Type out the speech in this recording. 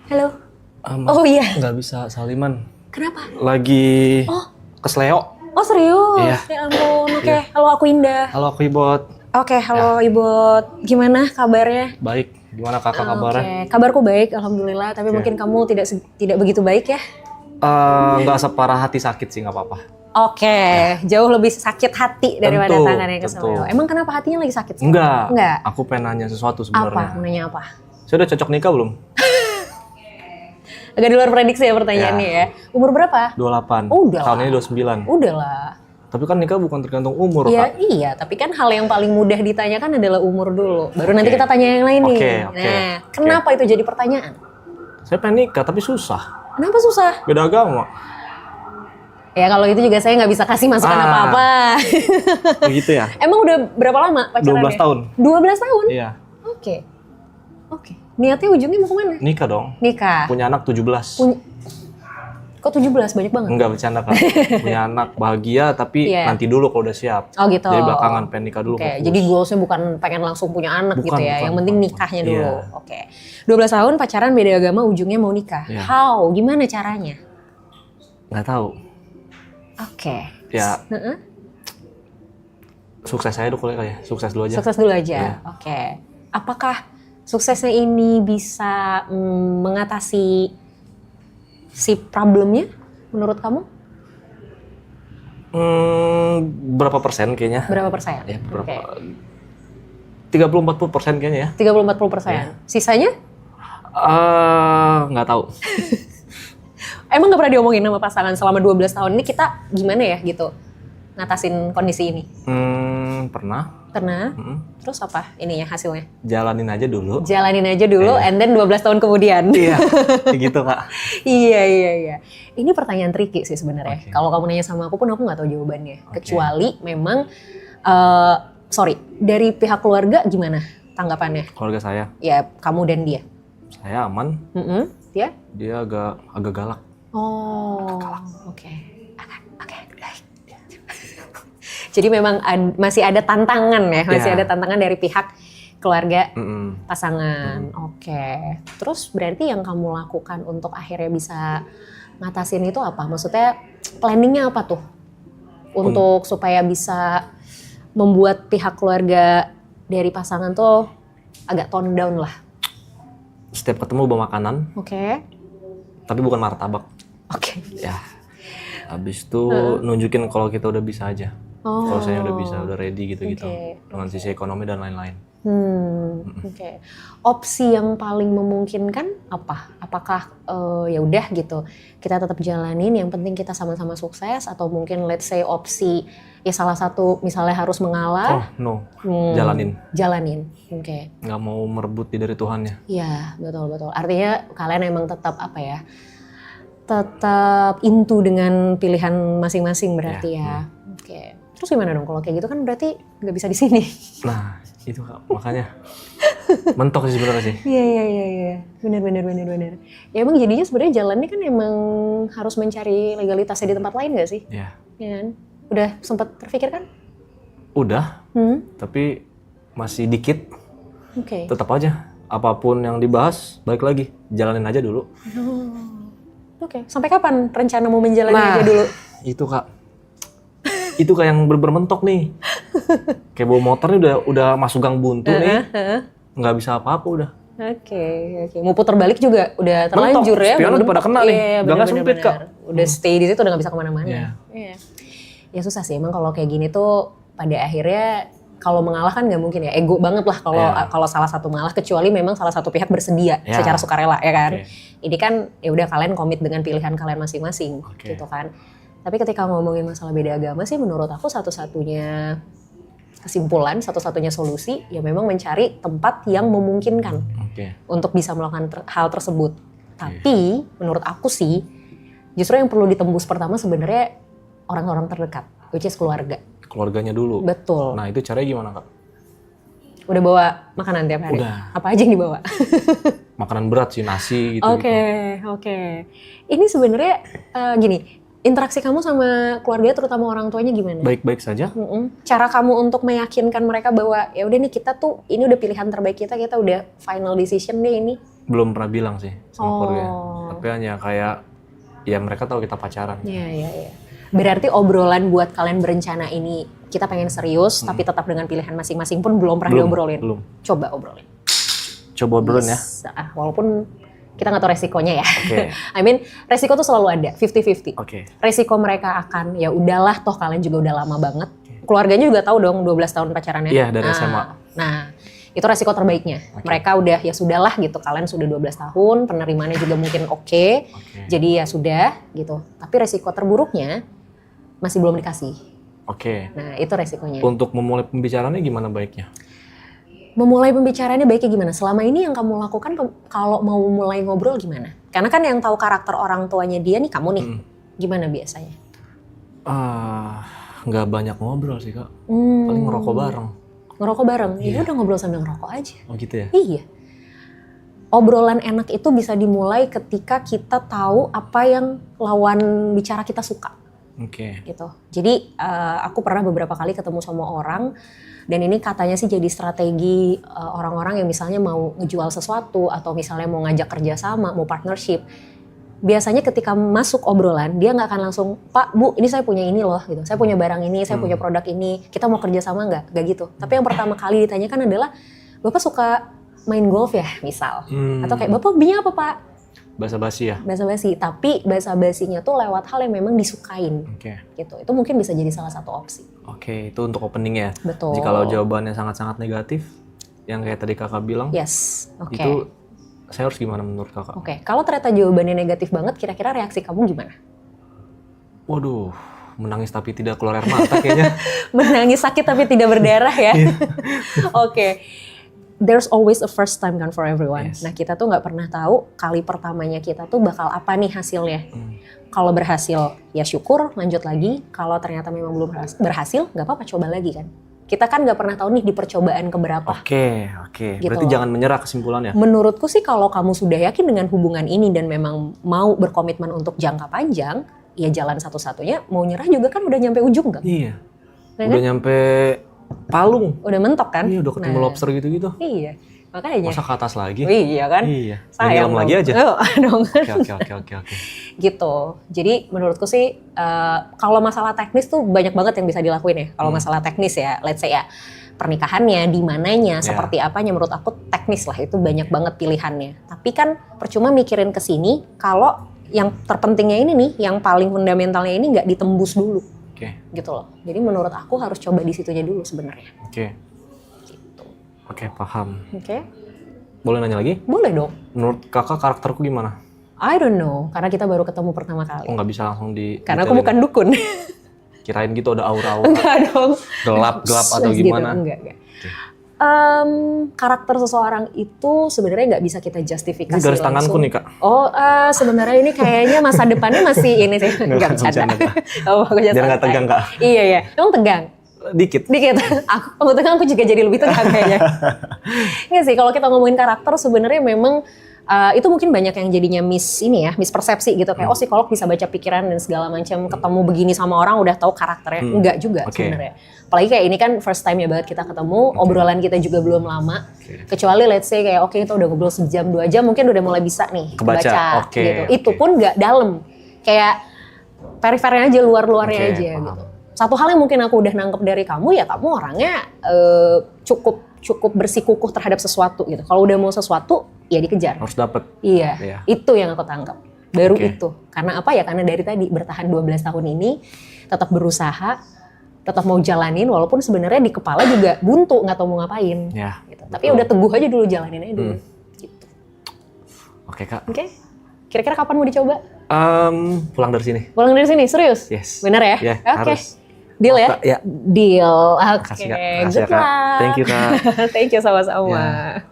Halo. Oh iya. Nggak bisa saliman. Kenapa? Lagi kesleo. Oh serius? Iya. Ya ampun, oke. Iya. Halo, aku Indah. Halo aku Ibot. Oke, halo Ibot. Gimana kabarnya? Baik. Gimana kakak kabarnya? Oke, kabarku baik, alhamdulillah. Tapi mungkin kamu tidak begitu baik ya? Nggak separah hati sakit sih, nggak apa-apa. Oke, jauh lebih sakit hati daripada Tentu, tangan yang kesleo. tentu. Emang kenapa hatinya lagi sakit? Enggak. Enggak. Aku pengen nanya sesuatu Apa? sebenarnya. Nanya apa? Saya udah cocok nikah belum? Agak di luar prediksi ya pertanyaannya ya. Umur berapa? 28. Udah Tahun lah. ini 29. Udah lah. Tapi kan nikah bukan tergantung umur, Iya, Kak. iya, tapi kan hal yang paling mudah ditanyakan adalah umur dulu. Baru nanti Oke. kita tanya yang lain nih. Oke. Nah, kenapa itu jadi pertanyaan? Saya pengen nikah tapi susah. Kenapa susah? Beda agama. Ya kalau itu juga saya nggak bisa kasih masukan apa-apa. Begitu ya? Emang udah berapa lama pacarannya? 12 tahun. 12 tahun? Iya. Oke. Oke. Niatnya ujungnya mau kemana? Nikah dong. Nikah. Punya anak 17. Kok 17? Banyak banget. Enggak bercanda, Kak. Punya anak bahagia tapi Iya. nanti dulu kalau udah siap. Oh gitu. Jadi belakangan pengen nikah dulu. Oke, fokus. jadi goalsnya bukan pengen langsung punya anak Bukan, gitu ya. bukan, Yang penting bukan, nikahnya bukan. dulu. Iya. Oke. 12 tahun pacaran beda agama ujungnya mau nikah. Iya. How? Gimana caranya? Nggak tahu. Oke. Ya Heeh. sukses aja dulu kali ya. Sukses dulu aja. Sukses dulu aja. Iya. Oke. Apakah suksesnya ini bisa mengatasi si problemnya menurut kamu? Berapa persen kayaknya? Berapa persen? Ya, berapa? Oke. 30-40% kayaknya ya. 30-40%. Iya. Sisanya? Nggak tahu. Emang nggak pernah diomongin sama pasangan selama 12 tahun ini kita gimana ya gitu ngatasin kondisi ini? Pernah. Pernah? Mm-mm. Terus apa ininya hasilnya? Jalanin aja dulu. Jalanin aja dulu Iya. and then 12 tahun kemudian. Iya, kayak gitu, Kak. Iya. Ini pertanyaan tricky sih sebenarnya. Oke. Kalau kamu nanya sama aku pun aku nggak tahu jawabannya. Oke. Kecuali memang, dari pihak keluarga gimana tanggapannya? Keluarga saya, Ya kamu dan dia. saya aman. Dia? Dia agak galak. Oh, oke. Oke, baik. Jadi memang masih ada tantangan ya, masih Iya. ada tantangan dari pihak keluarga Mm-mm. pasangan. Oke. Terus berarti yang kamu lakukan untuk akhirnya bisa ngatasin itu apa? Maksudnya planningnya apa tuh? Untuk supaya bisa membuat pihak keluarga dari pasangan tuh agak tone down lah. Setiap ketemu bawa makanan, Oke. tapi bukan martabak. Oke. Ya. Habis itu nunjukin kalau kita udah bisa aja. Oh. Kalau saya udah bisa, udah ready gitu-gitu. Oke. Dengan sisi ekonomi dan lain-lain. Oke. Opsi yang paling memungkinkan apa? Apakah ya udah gitu kita tetap jalanin, yang penting kita sama-sama sukses, atau mungkin let's say opsi ya salah satu misalnya harus Oh, mengalah, no. Jalanin. jalanin. Oke. Nggak mau merebut dari Tuhannya. Iya, betul. Artinya kalian emang tetap apa ya? Tetap into dengan pilihan masing-masing berarti ya. Oke. Terus gimana dong kalau kayak gitu kan berarti nggak bisa di sini. Nah, itu Kak, makanya mentok sih sebenarnya sih. Iya. Benar. Ya emang jadinya sebenarnya jalannya kan emang harus mencari legalitasnya di tempat lain nggak sih? Ya, Ya kan? Udah sempat terpikir kan? udah, tapi masih dikit. Oke. Tetap aja, apapun yang dibahas, balik lagi, jalanin aja dulu. Oke. Sampai kapan rencana mau menjalani Nah, aja dulu? Itu Kak, itu kayak yang bermentok nih. Kayak bawa motor nih udah masuk gang buntu nih, nggak bisa apa-apa udah. Oke. Mau putar balik juga udah terlanjur Mentok, ya. spion udah pada kena nih. Iya, Gangnya benar, sempit, Kak. Udah stay di situ udah nggak bisa kemana-mana. Iya. Iya. Ya susah sih emang kalau kayak gini tuh pada akhirnya kalau mengalah kan nggak mungkin ya, ego banget lah kalau Iya. kalau salah satu mengalah, kecuali memang salah satu pihak bersedia Iya. secara sukarela ya kan. Oke. Ini kan ya udah kalian komit dengan pilihan kalian masing-masing Oke. gitu kan. Tapi ketika ngomongin masalah beda agama sih menurut aku satu-satunya kesimpulan, satu-satunya solusi ya memang mencari tempat yang memungkinkan Oke. untuk bisa melakukan hal tersebut. Tapi menurut aku sih justru yang perlu ditembus pertama sebenarnya orang-orang terdekat, which is keluarga. Keluarganya dulu. Betul. Nah itu caranya gimana Kak? Udah bawa makanan tiap hari? Udah. Apa aja yang dibawa? Makanan berat sih, nasi gitu. Oke. Ini sebenarnya gini, interaksi kamu sama keluarga terutama orang tuanya gimana? Baik-baik saja. Cara kamu untuk meyakinkan mereka bahwa ya udah nih kita tuh ini udah pilihan terbaik kita udah final decision deh ini. Belum pernah bilang sih sama keluarga. Oh. Tapi hanya kayak ya mereka tahu kita pacaran. Iya. Berarti obrolan buat kalian berencana ini kita pengen serius tapi tetap dengan pilihan masing-masing pun belum pernah diobrolin. Belum. Coba obrolin. Coba obrolin ya. Walaupun kita nggak tahu resikonya ya. Oke. I mean, resiko tuh selalu ada, 50-50. Oke. Resiko mereka akan ya udahlah toh kalian juga udah lama banget. Keluarganya juga tahu dong 12 tahun pacarannya. Iya, dari SMA. Nah, itu resiko terbaiknya. Mereka udah ya sudahlah gitu, kalian sudah 12 tahun, penerimaannya juga mungkin oke. Jadi ya sudah gitu. Tapi resiko terburuknya masih belum dikasih. Oke. Nah, itu resikonya. Untuk memulai pembicaraannya gimana baiknya? Memulai pembicaraannya baiknya gimana? Selama ini yang kamu lakukan kalau mau mulai ngobrol gimana? Karena kan yang tahu karakter orang tuanya dia nih kamu nih. Gimana biasanya? Nggak banyak ngobrol sih Kak. Paling ngerokok bareng. Ngerokok bareng? Iya. Ya udah ngobrol sambil ngerokok aja. Oh gitu ya? Iya. Obrolan enak itu bisa dimulai ketika kita tahu apa yang lawan bicara kita suka. Oke. Gitu. Jadi aku pernah beberapa kali ketemu sama orang dan ini katanya sih jadi strategi orang-orang yang misalnya mau ngejual sesuatu atau misalnya mau ngajak kerjasama, mau partnership. Biasanya ketika masuk obrolan dia nggak akan langsung, Pak, Bu, ini saya punya ini loh, gitu. Saya punya barang ini, saya punya produk ini. Kita mau kerjasama nggak gitu. Tapi yang pertama kali ditanyakan adalah, Bapak suka main golf ya, misal? Atau kayak Bapak hobinya apa Pak? Basa-basi ya? Basa-basi, tapi basa-basinya tuh lewat hal yang memang disukain. Oke. Gitu. Itu mungkin bisa jadi salah satu opsi. Oke, itu untuk opening ya? Betul. Jikalau jawabannya sangat-sangat negatif, yang kayak tadi Kakak bilang, Yes, oke. itu saya harus gimana menurut Kakak? Oke, kalau ternyata jawabannya negatif banget, kira-kira reaksi kamu gimana? Waduh, menangis tapi tidak keluar air mata kayaknya. Menangis sakit tapi tidak berdarah ya? Oke. There's always a first time kan for everyone. Yes. Nah kita tuh nggak pernah tahu kali pertamanya kita tuh bakal apa nih hasilnya. Kalau berhasil ya syukur, lanjut lagi. Kalau ternyata memang belum berhasil, nggak apa-apa, coba lagi kan. Kita kan nggak pernah tahu nih di percobaan keberapa. Oke. Gitu Berarti loh. jangan menyerah kesimpulannya. Menurutku sih kalau kamu sudah yakin dengan hubungan ini dan memang mau berkomitmen untuk jangka panjang, ya jalan satu-satunya. Mau nyerah juga kan udah nyampe ujung kan? Iya. Nah, Udah kan? nyampe Palung. Udah mentok kan? Iya, udah ketemu Nah, lobster gitu-gitu. Iya, makanya. Masa ke atas lagi? Iya kan? Iya. Sayang Nyelam lagi dong. aja. Oh, dong. Oke. Gitu. Jadi menurutku sih kalau masalah teknis tuh banyak banget yang bisa dilakuin ya. Kalau masalah teknis ya, let's say ya pernikahannya, di mananya, seperti apanya, menurut aku teknis lah itu banyak banget pilihannya. Tapi kan percuma mikirin ke sini kalau yang terpentingnya ini nih, yang paling fundamentalnya ini nggak ditembus dulu. Oke. Gitu loh. Jadi menurut aku harus coba di situnya dulu sebenarnya. Oke. Gitu. Oke, paham. Oke? Boleh nanya lagi? Boleh dong. Menurut Kakak karakterku gimana? I don't know, karena kita baru ketemu pertama kali. Kok nggak bisa langsung di Karena aku bukan dukun. Kirain gitu ada aura-aura Enggak dong. gelap-gelap atau Gitu, gimana? enggak. Karakter seseorang itu sebenarnya nggak bisa kita justifikasi Ini garis tanganku langsung. nih Kak. Oh, sebenarnya ini kayaknya masa depannya masih ini sih. Enggak bercanda. Oh, aku Biar nggak tegang Kak. Iya. Emang tegang? Dikit. Aku tegang, aku juga jadi lebih tegang kayaknya. Nggak sih, kalau kita ngomongin karakter sebenarnya memang itu mungkin banyak yang jadinya mispersepsi gitu. Kayak psikolog bisa baca pikiran dan segala macam, ketemu begini sama orang udah tahu karakternya. Enggak juga sebenarnya. Apalagi kayak ini kan first time ya banget kita ketemu, obrolan kita juga belum lama. Kecuali let's say kayak kita udah ngobrol sejam 2 jam mungkin udah mulai bisa nih kebaca gitu. Itu pun nggak dalam. Kayak perifernya aja, luar-luarnya aja gitu. Satu hal yang mungkin aku udah nangkep dari kamu ya, kamu orangnya cukup bersikukuh terhadap sesuatu gitu. Kalau udah mau sesuatu ya dikejar. Harus dapet. Iya. Itu yang aku tangkap. Baru itu. Karena apa ya? Karena dari tadi bertahan 12 tahun ini tetap berusaha, tetap mau jalanin walaupun sebenarnya di kepala juga buntu, nggak tahu mau ngapain. Ya. Gitu. Tapi udah teguh aja dulu, jalanin aja dulu. Gitu. Oke Kak. Oke. Kira-kira kapan mau dicoba? Pulang dari sini. Pulang dari sini, serius? Yes. Bener ya? Ya, Oke. harus. Deal ya? Ya. Deal. Oke. Makasih Kak. Makasih ya, Good Kak. luck. Thank you Kak. Thank you sama-sama. Ya.